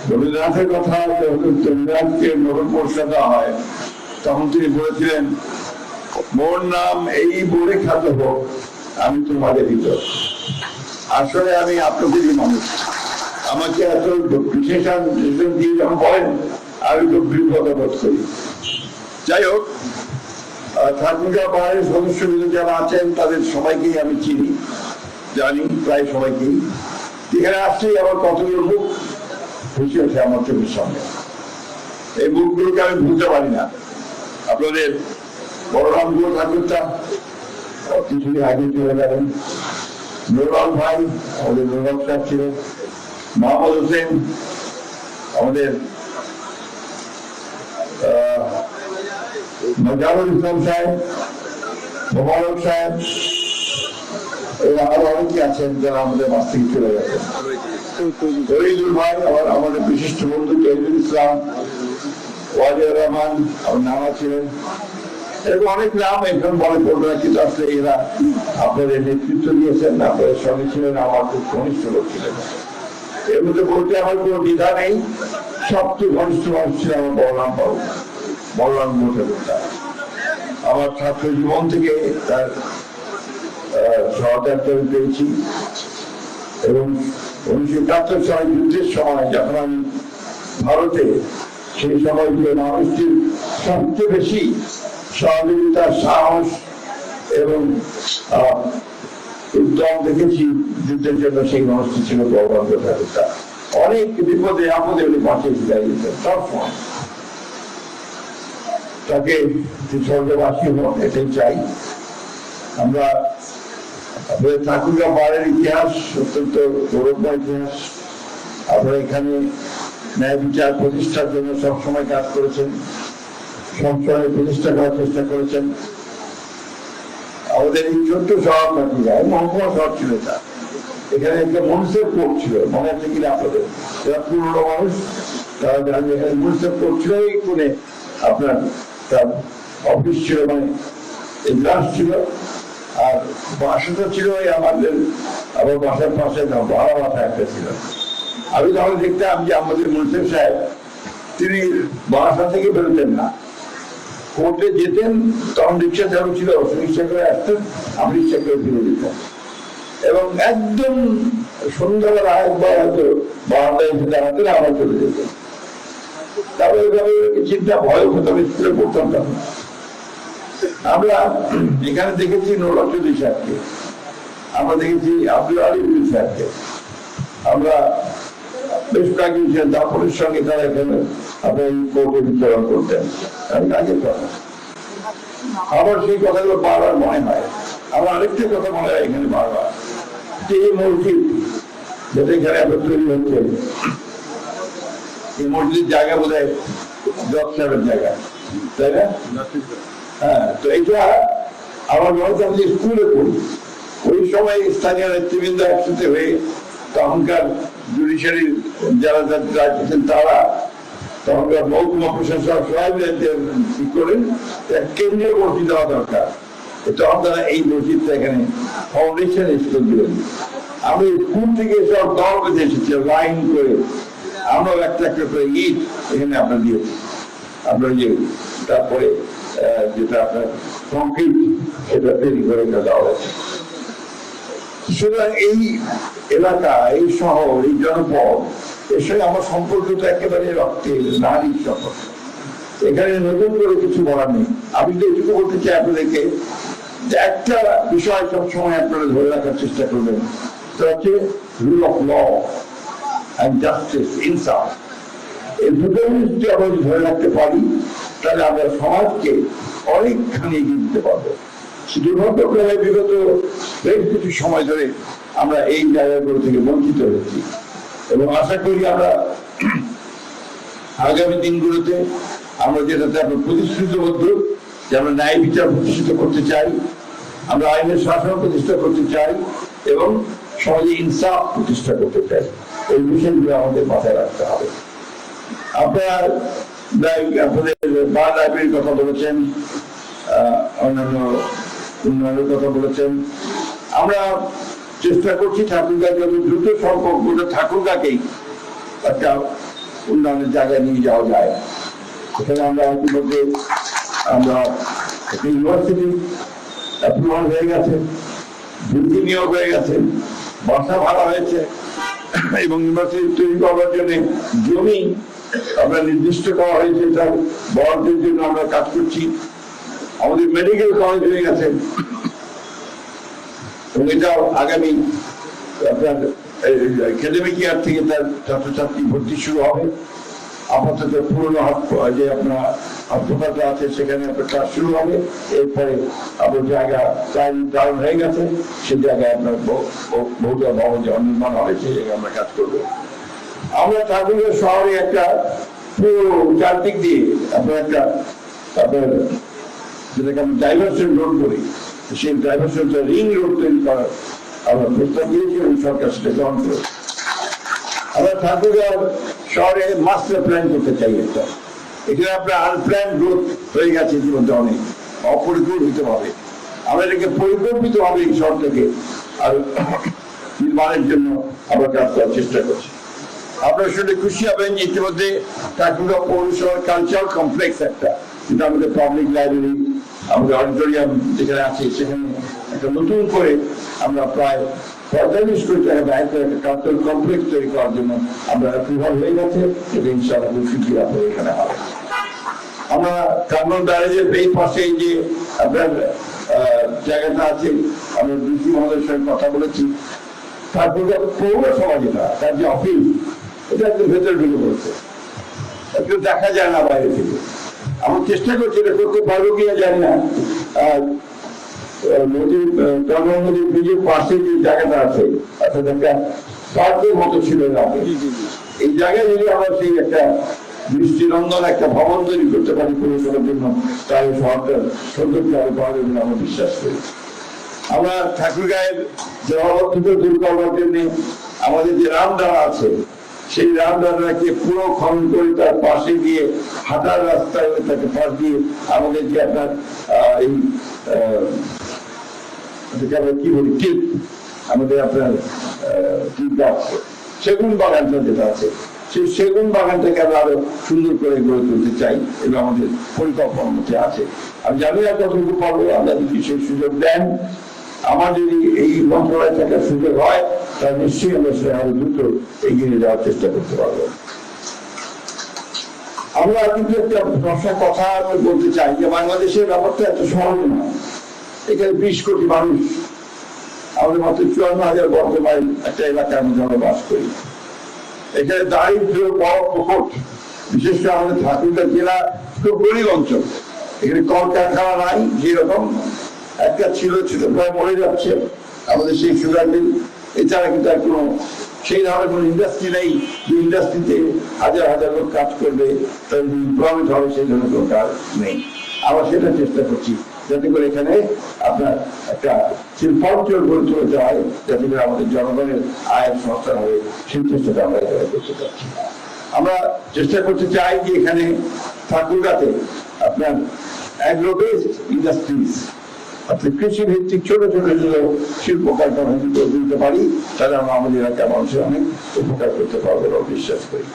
রবীন্দ্রনাথের কথা রবীন্দ্রনাথকে নোবেল পুরস্কার দেওয়া হয়, তখন তিনি বলেছিলেন, মোর নাম এই বলে খ্যাত হোক, আমি তোমাদের ভিতর। আসলে আমি আপনাদেরই মানুষ, আমাকে এত বিশেষণ দিয়ে যখন বলেন আমি তো বিপদে বোধ করি। যাই হোক, ঠাকুরগাঁও পাহাড়ের সদস্যবৃন্দ যারা আছেন তাদের সবাইকেই আমি চিনি, জানি প্রায় সবাইকেই। এখানে আসলেই আমার কতগুলো মুখ খুশি হচ্ছে আমার চোখের সামনে। এই মুখগুলোকে আমি ভুলতে পারি না। আপনাদের বড়রাম গুলো ঠাকুরটা কিছুদিন আগে চলে গেলেন, নুরুল ভাই আমাদের নুরুল সাহেব ছিলেন, মোহাম্মদ হোসেন আমাদের নজরুল ইসলাম সাহেব, মোবারক সাহেব, আরো অনেকে আছেন যারা আমাদের মাছ থেকে চলে গেছেন। তরিদুল ভাই আবার আমাদের বিশিষ্ট বন্ধু তরিদুল ইসলাম, ওয়াজিউর রহমান আমার নানা ছিলেন। এরকম অনেক নাম এখন মনে পড়বে না, কিন্তু আসলে এরা আপনাদের নেতৃত্ব দিয়েছেন, আপনাদের সঙ্গে ছিলেন, আমার খুব ঘনিষ্ঠ লোক ছিলেন। এর মধ্যে বলতে আমার কোনো দ্বিধা নেই, সবচেয়ে ঘনিষ্ঠ মানুষ ছিল আমার বলরাম বাবু, বলরাম মুখোপাধ্যায়। আমার ছাত্র জীবন থেকে তার সহযোগিতা আমি পেয়েছি, এবং 1971 সালে যুদ্ধের সময় যখন আমি ভারতে, সেই সময়গুলো মানুষটির সবচেয়ে বেশি সহযোগিতা, সাহস এবং উদ্যম দেখেছি যুদ্ধের জন্য, সেই মানুষটি ছিল বলরাম ঠাকুরতা। অনেক বিপদে আপদে উনি বাঁচিয়ে দাঁড়িয়েছেন সবসময়। তাকে স্বর্গবাসী হোক, এটাই চাই আমরা। ঠাকুরগাঁও পাহাড়ের ইতিহাস অত্যন্ত গৌরবময় ইতিহাস। আপনারা এখানে ন্যায় বিচার প্রতিষ্ঠার জন্য সবসময় কাজ করেছেন, সবসময় প্রতিষ্ঠা করার চেষ্টা করেছেন। আমাদের এই ছোট্ট শহর ঠাকুরগাঁও মহকুমা শহর ছিল, তা এখানে একটা মনুষ্যের কোর্ট ছিল, মনে আছে কিনা আপনাদের? যারা পুরনো মানুষ তারা জানেন, এখানে মনুষ্যের কোর্ট ছিল, এই কোণে আপনার তার অফিস ছিল, মানে এজলাস ছিল। আর বাসাটা ছিল আমাদের, আবার বাসার পাশে ভাড়া বাসা একটা ছিল। আমি তাহলে দেখতাম যে আমাদের মুন্সিফ সাহেব তিনি বাসা থেকে বেরোতেন না, কোর্টে যেতেন, তখন রিক্সা চালু ছিল, রিক্সা করে আসতেন, আমি রিক্সা করে ফিরে দিতাম। এবং একদম সন্ধ্যাবেলা একবার হয়তো বারান্দায় এসে দাঁড়াতেন, আমরা চলে যেতেন। তারপরে এভাবে চিন্তা ভয় হতাম, স্কুলে পড়তাম তখন। আমরা এখানে দেখেছি নুরুল চৌধুরী সাহেবকে, আমরা দেখেছি আব্দুল আলী সাহেবকে, আমরা বেশ কয়েকজন ছিলেন, দাপনের সঙ্গে তারা এখানে আপনার এই কোর্টে বিচরণ করতেন। আমি আগের কথা, আবার সেই কথাগুলো বারবার মনে হয়। আমার আরেকটা কথা মনে হয় এখানে বারবার, যে এই মসজিদ যেটা এখানে আপনার তৈরি হচ্ছে, এই মসজিদের জায়গা বোধ হয় জজ সাহেবের জায়গা, তাই না? হ্যাঁ, তো এটা আমার মনে হয় আমি স্কুলে পড়ি, ওই সময় স্থানীয় নেতৃবৃন্দ একসাথে হয়ে তখনকার জুডিশিয়ারি যারা ছিলেন তারা, তখনকার মহকুমা প্রশাসক সবাই ঠিক করেন কেন্দ্রীয় মসজিদ দেওয়া দরকার। তখন তারা এই মসজিদটা এখানে ফাউন্ডেশন স্কুল দিলেন। আমি স্কুল থেকে সব দল বেঁধে এসেছি লাইন করে, আমরাও একটা একটা করে ইট এখানে আপনার দিয়েছি। আপনার যে তারপরে যেটা আপনার কংক্রিট, সেটা তৈরি করে দেওয়া হয়েছে। সুতরাং এই এলাকা, এই শহর, এই জনপদ, এর সঙ্গে আমার সম্পর্ক তো একেবারে রক্তের, নারীর সম্পর্ক। এখানে নতুন করে কিছু বলার নেই। আমি তো এটুকু বলতে চাই আপনাদেরকে, যে একটা বিষয় সবসময় আপনারা ধরে রাখার চেষ্টা করবেন, সেটা হচ্ছে rule of law and justice, ইনসাফ। এই দুটো জিনিস যদি আমরা ধরে রাখতে পারি, তাহলে আমরা সমাজকে অনেকখানি এগিয়ে দিতে পারবো। দুর্ভাগ্যক্রমে বিগত বেশ কিছু সময় ধরে আমরা এই জায়গাগুলো থেকে বঞ্চিত হয়েছি, এবং আশা করি আমরা আগামী দিনগুলোতে আমরা যেটাতে আমরা প্রতিশ্রুতিবদ্ধ, যে আমরা ন্যায় বিচার প্রতিষ্ঠিত করতে চাই, আমরা আইনের শাসন প্রতিষ্ঠা করতে চাই, এবং সমাজে ইনসাফ প্রতিষ্ঠা করতে চাই, এই বিষয়গুলো আমাদের মাথায় রাখতে হবে। আপনার আপনাদের বা লাইব্রেরির কথা বলেছেন, অন্যান্য উন্নয়নের কথা বলেছেন। আমরা চেষ্টা করছি ঠাকুরগাঁ যত দ্রুত সম্ভব গোটা ঠাকুরগাঁকেই একটা উন্নয়নের জায়গায় নিয়ে যাওয়া যায়। এখানে আমরা ইতিমধ্যে আমরা একটা ইউনিভার্সিটি অ্যাপ্রুভাল হয়ে গেছে, ভিত্তি নিয়োগ হয়ে গেছে, বাসা ভাড়া হয়েছে এবং ইউনিভার্সিটি তৈরি করার জন্য জমি আমরা নির্দিষ্ট করা হয়েছে, তার বরাদ্দের জন্য আমরা কাজ করছি। আমাদের মেডিকেল কলেজ হয়ে গেছে এবং এটাও আগামী আপনার একাডেমিক ইয়ার থেকে তার ছাত্রছাত্রী ভর্তি শুরু হবে। আপাতত পুরনো যে আপনার হাসপাতালটা আছে সেখানে আপনার কাজ শুরু হবে। এরপরে আপনার জায়গা ডাউন হয়ে গেছে, সেই জায়গায় আপনার বহুতল ভবন যে নির্মাণ হবে সেই জায়গায় আমরা কাজ করবো। আমরা ঠাকুরগাঁও শহরে একটা পুরো চারদিক দিয়ে আপনার একটা আপনার যেটাকে আমরা ডাইভার্সন রোড করি, সেই ডাইভার্সনটা রিং রোড তৈরি করার আমরা প্রস্তাব দিয়েছি এবং সরকার সেটা গ্রহণ করে। আমরা ঠাকুরগাঁও শহরে মাস্টার প্ল্যান করতে চাই একটা। এখানে আপনার আনপ্ল্যান গ্রোথ হয়ে গেছে ইতিমধ্যে, অনেক অপরিকল্পিত ভাবে। আমরা এটাকে পরিকল্পিত ভাবে এই শহরটাকে আর নির্মাণের জন্য আমরা কাজ করার চেষ্টা করছি। আপনারা শুনে খুশি হবেন যে ইতিমধ্যে ঠাকুরগাঁও পৌরসভার কালচারাল কমপ্লেক্স একটা, যেটা আমাদের পাবলিক লাইব্রেরি, আমাদের অডিটোরিয়াম যেখানে আছে, সেখানে একটা নতুন করে আমরা প্রায় 45 কোটি টাকা ব্যয় করে একটা কালচারাল কমপ্লেক্স তৈরি করার জন্য আমরা অ্যাপ্রুভাল হয়ে গেছে। এটা ইনশাআল্লাহ খুশি আপনার এখানে হবে। আমরা কামরুল ব্যারেজের এই পাশে যে আপনার জায়গাটা আছে, আমরা ডিসি মহোদয়ের সঙ্গে কথা বলেছি। তারপরে পৌরসভা যেটা, তার যে অফিস, এটা একদম ভেতরে ঢুকে পড়ছে, একটু দেখা যায় না বাইরে থেকে। আমরা চেষ্টা করছি এটা করতে পারবো কিনা জানি না। নদীর ব্রিজের পাশে যে জায়গাটা আছে, অর্থাৎ একটা পার্কের মতো ছিল এই জায়গায় যদি আমরা সেই একটা দৃষ্টিনন্দন একটা ভবন তৈরি করতে পারি পৌরসভার জন্য, তাহলে শহরটার সৌন্দর্য আরো পাওয়া যাবে আমরা বিশ্বাস করি। আমরা ঠাকুরগাঁয়ের জলাবদ্ধতা দূর করবার জন্য আমাদের যে রামদানা আছে, সেই রামদানাকে পুরো খনন করে তার পাশে দিয়ে হাঁটার রাস্তায় তাকে পাশ দিয়ে আমাদের যে আপনার এই কি বলি টিপ, আমাদের আপনার টিপ গাছ, সেগুন বাগানটা যেটা আছে, সেই সেগুন বাগানটাকে আমরা আরো সুন্দর করে গড়ে তুলতে চাই এবং আমাদের পরিকল্পনার মধ্যে আছে। আমি জানি না কতটুকু পারবো, আমরা যদি সেই সুযোগ দেন, আমার যদি এই মন্ত্রণালয় থাকার সুযোগ হয়, তাহলে নিশ্চয়ই আমরা সেটা আরো দ্রুত এগিয়ে যাওয়ার চেষ্টা করতে পারবো। আমরা কিন্তু একটা প্রশ্নের কথা বলতে চাই যে বাংলাদেশের ব্যাপারটা এত সহজ না। এখানে 20 কোটি মানুষ, আমাদের মাত্র 54,000 বর্গ মাইল একটা এলাকার মধ্যে আমরা বাস করি। এখানে দারিদ্র বড় প্রকট, বিশেষ করে আমাদের ঠাকুরগাঁও জেলা খুব গরিব অঞ্চল। এখানে কলকারখানা নাই, যেরকম একটা ছিল প্রায় মরে যাচ্ছে আমাদের সেই সুগার মিল। এছাড়া কিন্তু আর কোনো সেই ধরনের কোনো ইন্ডাস্ট্রি নেই যে ইন্ডাস্ট্রিতে হাজার হাজার লোক কাজ করবে, তাদের এমপ্লয়মেন্ট হবে, সেই ধরনের কোনো কাজ নেই। আমরা সেটা চেষ্টা করছি যাতে করে এখানে আপনার একটা শিল্পাঞ্চল গড়ে তুলতে হয়, যাতে করে আমাদের জনগণের আয়ের সংস্থান হবে, সেই চেষ্টাটা আমরা এখানে করতে চাচ্ছি। আমরা চেষ্টা করতে চাই যে এখানে ঠাকুরগাঁতে আপনার অ্যাগ্রো বেসড ইন্ডাস্ট্রিজ, অর্থাৎ কৃষি ভিত্তিক ছোট ছোট শিল্প কারখানা দিতে পারি, তাহলে আমরা আমাদের এলাকার মানুষের অনেক উপকার করতে পারবো বিশ্বাস করি।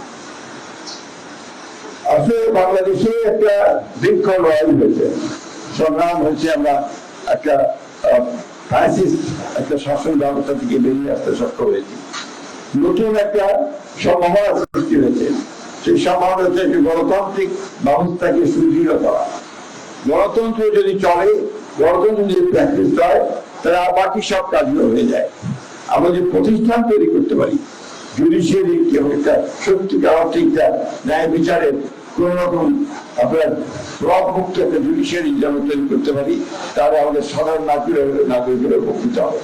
আসলে বাংলাদেশে একটা দীর্ঘ লড়াই হয়েছে, সংগ্রাম হয়েছে, আমরা একটা একটা শাসন ব্যবস্থা থেকে বেরিয়ে আসতে সক্ষম হয়েছি। নতুন একটা সম্ভাবনা সৃষ্টি হয়েছে, সেই সম্ভাবনা হচ্ছে একটি গণতান্ত্রিক ব্যবস্থাকে সুদৃঢ় করা। গণতন্ত্র যদি চলে, গণতন্ত্র যদি প্র্যাকটিস হয়, তাহলে বাকি সব কাজগুলো হয়ে যায়। আমরা যে প্রতিষ্ঠান তৈরি করতে পারি, জুডিশিয়ারি একটা সত্যিকার ঠিকঠাক ন্যায় বিচারের কোন রকম আপনার প্রভাবমুক্ত একটা জুডিশিয়ারি যেন তৈরি করতে পারি, তাহলে আমাদের সাধারণ নাগরিকেরা উপকৃত হবে।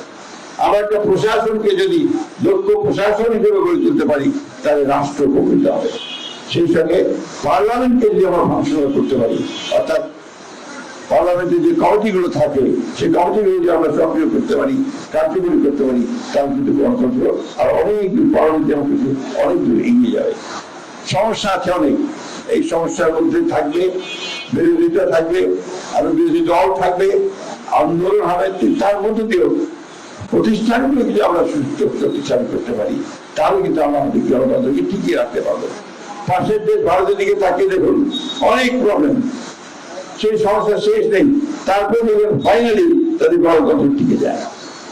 আমরা একটা প্রশাসনকে যদি দক্ষ প্রশাসন হিসেবে গড়ে তুলতে পারি, তাহলে রাষ্ট্র উপকৃত হবে। সেই সঙ্গে পার্লামেন্টকে যদি আমরা ফাংশনাল করতে পারি, অর্থাৎ পার্লামেন্টে যে কমিটিগুলো থাকে, সেই কমিটিগুলো যদি আমরা সক্রিয় করতে পারি, কার্যকরী করতে পারি, তাহলে কিন্তু গণতন্ত্র আর অনেক দূর, পার্লামেন্ট যেমন কিন্তু অনেক দূর এগিয়ে যাবে। সমস্যা আছে অনেক, এই সমস্যার মধ্যে থাকবে বিরোধিতা থাকবে, আরো বিরোধী দল থাকবে, আন্দোলন হবে, তার মধ্যে দিয়েও প্রতিষ্ঠানগুলো যদি আমরা সুস্থ প্রতিষ্ঠান করতে পারি, তাহলে কিন্তু আমরা আমাদের গণতন্ত্রকে টিকিয়ে রাখতে পারবো। পাশের দেশ ভারতের দিকে তাকিয়ে দেখুন, অনেক প্রবলেম, সেই সমস্যা শেষ নেই। তারপরে দেখবেন ফাইনালি তাদের গণতন্ত্র টিকে যায়।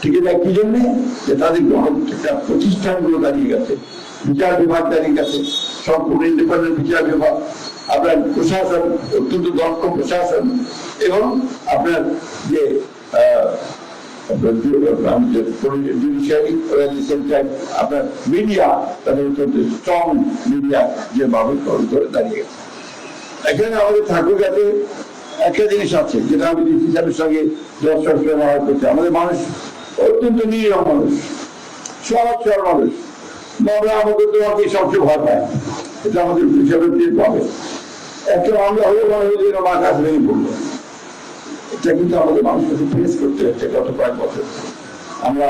টিকে যায় কি জন্যে? যে তাদের গণতন্ত্রের প্রতিষ্ঠানগুলো দাঁড়িয়ে গেছে, বিচার বিভাগ দাঁড়িয়ে গেছে, সম্পূর্ণ ইন্ডিপেন্ডেন্ট বিচার বিভাগ, আপনার প্রশাসন অত্যন্ত দক্ষ প্রশাসন, এবং আপনার যে আপনার মিডিয়া, তাদের স্ট্রং মিডিয়া যেভাবে করে দাঁড়িয়ে গেছে। এখানে আমাদের ঠাকুরগাতে একটা জিনিস আছে যেটা আমি ডিসি সাহেবের সঙ্গে দর্শক ব্যবহার করছি। আমাদের মানুষ অত্যন্ত নিরীহ মানুষ, সহজ সরল মানুষ। আমরা আমাদের তোমাকে সবচেয়ে ভয় পায়, এটা আমাদের হিসাবে টের পাবে। একটা আমরা হলে মনে হয় যেন আকাশ ভেঙে পড়লো। এটা কিন্তু আমাদের মানুষকে ফেস করতে হচ্ছে গত কয়েক বছর। আমরা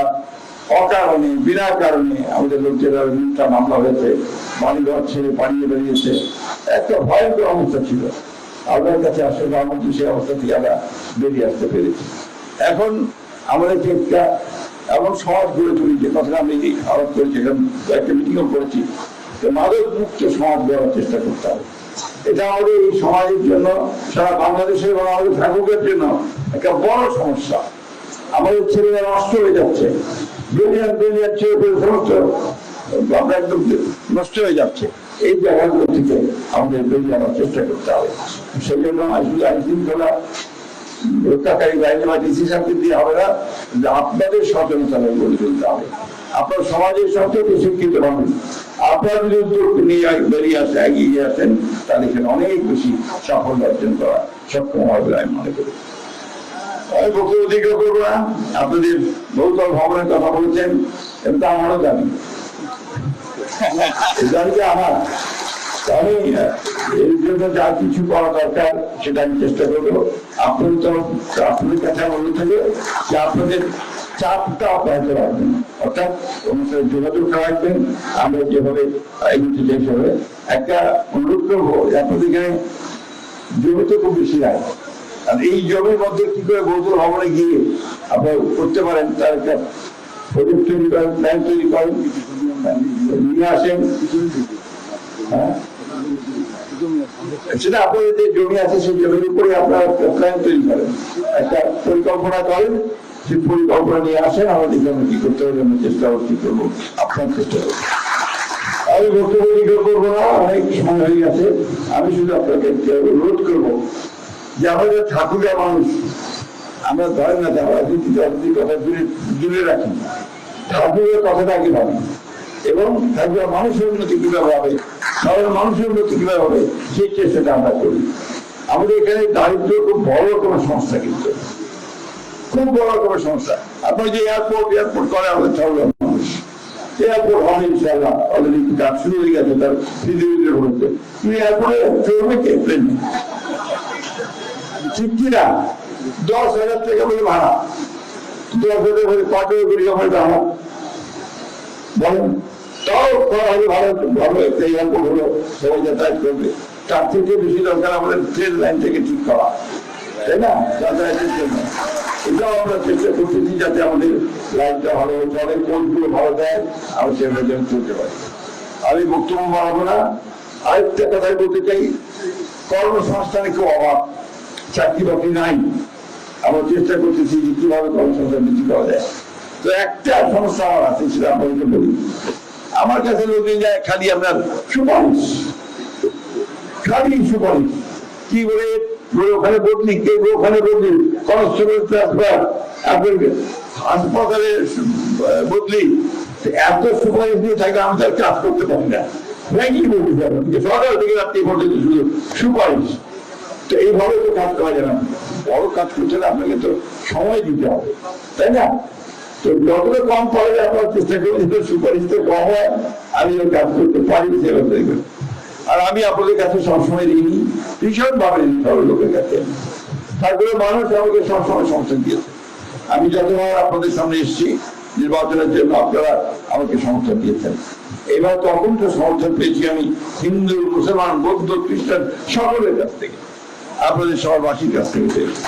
অকারণে, বিনা কারণে আমাদের লোকজনের মিথ্যা মামলা হয়েছে, বাড়িঘর ছেড়ে পালিয়ে বেরিয়েছে, একটা ভয়ঙ্কর অবস্থা ছিল। আপনার কাছে আসলে আমাদের সেই অবস্থা থেকে আমরা বেরিয়ে আসতে পেরেছি। এখন আমাদেরকে একটা এমন সমাজ গড়ে তুলি, যে কথাটা আমি আলাপ করেছি, একটা মিটিংও করেছি, মাদক মুক্ত সমাজ গড়ার চেষ্টা করতে হবে। এটা আমাদের এই সমাজের জন্য, সারা বাংলাদেশের এবং আমাদের ঠাকুরের জন্য একটা বড় সমস্যা। আমাদের ছেলেরা নষ্ট হয়ে যাচ্ছে, দুনিয়ার ছেলে পেলে সমস্ত আমরা একদম নষ্ট হয়ে যাচ্ছে। এই জায়গাগুলো থেকে আমাদের বেরিয়ে আনার চেষ্টা করতে হবে। সেই জন্য শুধু আইন শৃঙ্খলা রক্ষাকারী বাহিনী বা ডিসি সাহেবকে দিয়ে হবে না, আপনাদের সচেতনতা গড়ে তুলতে হবে। আপনার সমাজের সবচেয়ে শিক্ষিত মানুষ, আপনারা যদি উদ্যোগ নিয়ে বেরিয়ে আসে, এগিয়ে আসেন, তাহলে এখানে অনেক বেশি সাফল্য অর্জন করা সক্ষম হবে বলে আমি মনে করি। আমি বক্তব্য দীর্ঘ করবো না। আপনাদের বহুতল ভবনের কথা বলছেন, এটা আমারও জানি, জানিকে আমার। আমি এর জন্য যা কিছু করা দরকার সেটা আমি চেষ্টা করবো। আপনাদের তরফ, আপনাদের কাছে অনুরোধ থাকে যে আপনাদের চাপটা অব্যাহত রাখবেন, অর্থাৎ অনুষ্ঠানে যোগাযোগ রাখবেন। আমরা যেভাবে এগুলোতে চেষ্টা হবে, একটা অনুরোধ করবো আপনাদের এখানে জমি তো খুব বেশি নাই, আর এই জমির মধ্যে কি করে বহুতল ভবনে গিয়ে আপনারা করতে পারেন, তার একটা প্রজেক্ট তৈরি করেন, প্ল্যান তৈরি করেন, নিয়ে আসেন। হ্যাঁ, সেটা আপনাদের যে জমি আছে সেই জমির উপরে আপনারা প্ল্যান তৈরি করেন, একটা পরিকল্পনা করেন, সেই পরিকল্পনা নিয়ে আসেন। আমাদের জন্য কি করতে হবে আমরা চেষ্টা কি করবো, আপনার চেষ্টা করবো। আমি বক্তব্য দীর্ঘ করবো না, অনেক সময় হয়ে গেছে। আমি শুধু আপনাকে অনুরোধ করবো যে আমাদের ঠাকুরের মানুষ, আমরা ধরেন না রাজনীতির কথা দূরে রাখি, ঠাকুরের কথাটা আগে ভাবি, এবং ঠাকুরের মানুষের উন্নতি কিভাবে হবে, সাধারণ মানুষের উন্নতি কিভাবে হবে, সেই চেষ্টাটা আমরা করি। আমাদের এখানে দারিদ্র খুব বড় কোনো সমস্যা, কিন্তু খুব বড় কোনো সমস্যা। আপনার যে এয়ারপোর্ট করে আমাদের সাধারণ মানুষ, এয়ারপোর্ট হবে ইনশাআল্লাহ, অলরেডি কাজ শুরু হয়ে গেছে, তার ফিজিবিলিটি হয়েছে। তুমি এয়ারপোর্টে চলবে কে? প্লেন ঠিক কিনা? 10,000 টাকা বলে ভাড়া, 10,000 বলে কত করে আমার ভাড়া বলেন? তাও ভালো ভালো একটা এয়ারপোর্ট হলো, সবাই যাতায়াত করবে। তার থেকে বেশি দরকার আমাদের ট্রেন লাইন থেকে ঠিক করা, তাই না? যাতায়াতের জন্য এটাও আমরা চেষ্টা করতেছি, যাতে আমাদের লাইনটা ভালো চলে, কোচগুলো ভালো দেয়, আমরা সেভাবে যেন চলতে পারি। আমি বক্তব্য বাড়াবো না। আরেকটা কথাই বলতে চাই, কর্মসংস্থানের খুব অভাব, চাকরি বাকরি নাই। আমরা চেষ্টা করতেছি যে কিভাবে কর্মসংস্থান বৃদ্ধি করা যায়। তো একটা সমস্যা আমার আছে, সেটা আপনাদেরকে বলি। আমার কাছে লোকজন যায় খালি আপনার সুপারিশ, খালি সুপারিশ। কি বলে ওখানে বদলি, কে ওখানে বদলি, কনস্টেবল ট্রান্সফার, আপনার হাসপাতালের বদলি। এত সুপারিশ দিয়ে থাকলে আমি তার কাজ করতে পারি না। সরকার থেকে রাত্রি পর্যন্ত শুধু সুপারিশ। তো এইভাবে তো কাজ করা যায় না। বড় কাজ করতে হলে আপনাকে তো সময় দিতে হবে, তাই না? তো যতটা কম পারে আপনার চেষ্টা করি যে সুপারিশ তো কম হয়, আমি কাজ করতে পারি সেভাবে। আর আমি আপনাদের কাছে সবসময় ঋণী, ভীষণ ভাবে ঋণী সব লোকের কাছে। তারপরে মানুষ আমাকে সবসময় সমর্থন দিয়েছে। আমি যতবার আপনাদের সামনে এসেছি নির্বাচনের জন্য, আপনারা আমাকে সমর্থন দিয়েছেন। এবার তখন তো সমর্থন পেয়েছি আমি হিন্দু, মুসলমান, বৌদ্ধ, খ্রিস্টান সকলের কাছ থেকে, আপনাদের শহরবাসীর কাছ থেকে পেয়েছি।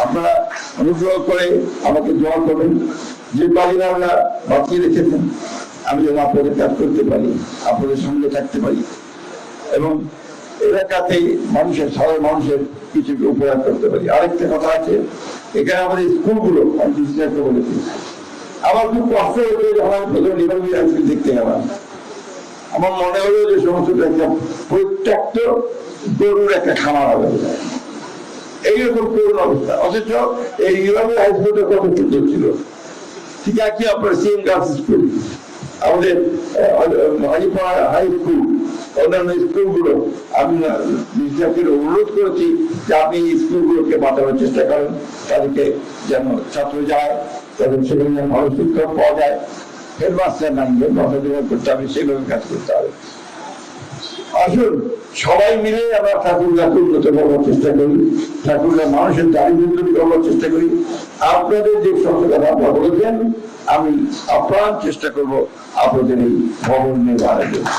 আপনারা অনুগ্রহ করে আমাকে দোয়া করবেন, যে বাড়ির আমরা বাঁচিয়ে রেখেছেন, আমি যেন আপনাদের কাজ করতে পারি, আপনাদের সঙ্গে থাকতে পারি। এবং এলাকাতেই মানুষের সাধারণ মানুষের কিছু উপকার করতে পারি। আরেকটা কথা আছে, এখানে আমাদের স্কুলগুলো আমি বলেছি, আমার খুব কষ্ট হলো যখন আমি প্রথম নির্বাচনী স্কুল দেখতে গেলাম। আমার মনে হলো যে সমস্ত একটা প্রত্যেকটা গরুর একটা খামার হবে, এইরকম করুন অবস্থা। অথচ এই নির্বাচনী হাই স্কুলটা কত সুন্দর ছিল। ঠিক আছে, আপনার সিএম গার্লস স্কুল, আমাদের হাই স্কুল, অন্যান্য স্কুলগুলো, আমি অনুরোধ করেছি যে আপনি স্কুলগুলোকে বাঁচানোর চেষ্টা করেন, তাদেরকে যেন ছাত্র যায়, তাদের সেখানে ভালো শিক্ষক পাওয়া যায়। হেডমাস্টার নাই, হেডমাস্টার জোগাড় করতে হবে, সেভাবে কাজ করতে হবে। আসুন সবাই মিলে আমরা ঠাকুরগাঁকে উন্নত করবার চেষ্টা করি, ঠাকুরগাঁ মানুষের দারিদ্র করবার চেষ্টা করি। আপনাদের যে সকল কথা আপনারা বলেছেন, আমি আপ্রাণ চেষ্টা করবো আপনাদের এই ভবন নির্মাণের জন্য।